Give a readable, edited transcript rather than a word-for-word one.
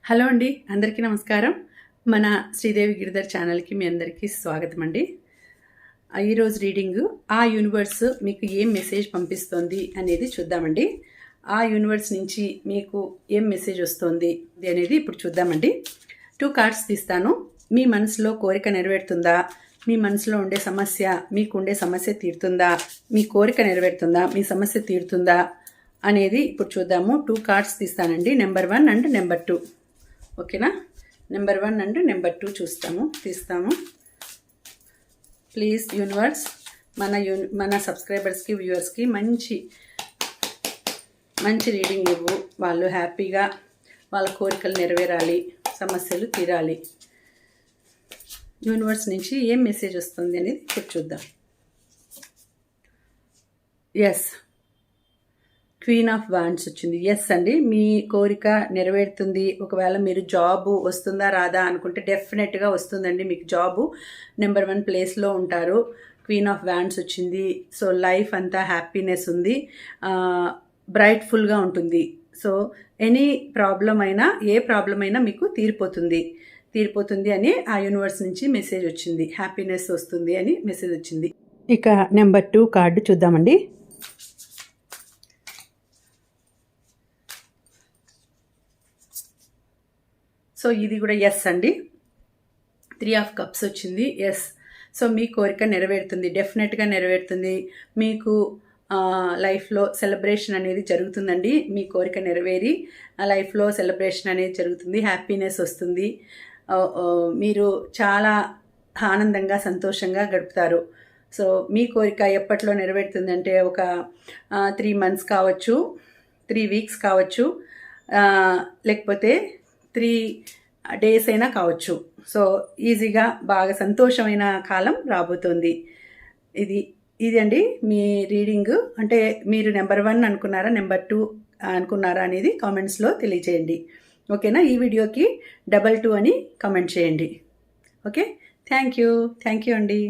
Hello అండి, అందరికీ నమస్కారం. మన శ్రీదేవి గిరిధర్ ఛానల్కి మీ అందరికీ స్వాగతం అండి. ఈరోజు రీడింగ్ ఆ యూనివర్స్ మీకు ఏం మెసేజ్ పంపిస్తోంది అనేది చూద్దామండి. ఆ యూనివర్స్ నుంచి మీకు ఏం మెసేజ్ వస్తుంది అనేది ఇప్పుడు చూద్దామండి. 2 కార్డ్స్ తీస్తాను. మీ మనసులో కోరిక నెరవేరుతుందా, మీ మనసులో ఉండే సమస్య, మీకుండే సమస్య తీరుతుందా, మీ కోరిక నెరవేరుతుందా, మీ సమస్య తీరుతుందా అనేది ఇప్పుడు చూద్దాము. 2 కార్డ్స్ తీస్తానండి, నెంబర్ 1 అండ్ నెంబర్ 2. ఓకేనా? నెంబర్ 1 అండ్ నెంబర్ 2 తీస్తాము. ప్లీజ్ యూనివర్స్ మన సబ్స్క్రైబర్స్కి, వ్యూవర్స్కి మంచి రీడింగ్ ఇవ్వు. వాళ్ళు హ్యాపీగా వాళ్ళ కోరికలు నెరవేరాలి, సమస్యలు తీరాలి. యూనివర్స్ నుంచి ఏం మెసేజ్ వస్తుంది అనేది ఇప్పుడు చూద్దాం. ఎస్, క్వీన్ ఆఫ్ వాండ్స్ వచ్చింది. ఎస్ అండి, మీ కోరిక నెరవేరుతుంది. ఒకవేళ మీరు జాబు వస్తుందా రాదా అనుకుంటే డెఫినెట్గా వస్తుందండి. మీకు జాబు నెంబర్ 1 ప్లేస్లో ఉంటారు. క్వీన్ ఆఫ్ వాండ్స్ వచ్చింది. సో లైఫ్ అంతా హ్యాపీనెస్ ఉంది, బ్రైట్ఫుల్గా ఉంటుంది. సో ఎనీ ప్రాబ్లం అయినా, ఏ ప్రాబ్లం అయినా మీకు తీరిపోతుంది అని ఆ యూనివర్స్ నుంచి మెసేజ్ వచ్చింది. హ్యాపీనెస్ వస్తుంది అని మెసేజ్ వచ్చింది. ఇక నెంబర్ 2 కార్డు చూద్దామండి. సో ఇది కూడా ఎస్ అండి. 3 ఆఫ్ కప్స్ వచ్చింది. ఎస్, సో మీ కోరిక నెరవేరుతుంది, డెఫినెట్గా నెరవేరుతుంది. మీకు లైఫ్లో సెలబ్రేషన్ అనేది జరుగుతుందండి. మీ కోరిక నెరవేరి లైఫ్లో సెలబ్రేషన్ అనేది జరుగుతుంది, హ్యాపీనెస్ వస్తుంది. మీరు చాలా ఆనందంగా, సంతోషంగా గడుపుతారు. సో మీ కోరిక ఎప్పట్లో నెరవేరుతుందంటే ఒక 3 మంత్స్ కావచ్చు, 3 వీక్స్ కావచ్చు, లేకపోతే 3 డేస్ అయినా కావచ్చు. సో ఈజీగా బాగా సంతోషమైన కాలం రాబోతోంది. ఇది అండి మీ రీడింగ్. అంటే మీరు నెంబర్ 1 అనుకున్నారా, నెంబర్ 2 అనుకున్నారా అనేది కామెంట్స్లో తెలియజేయండి. ఓకేనా? ఈ వీడియోకి 22 అని కామెంట్ చేయండి. ఓకే, థ్యాంక్ యూ అండి.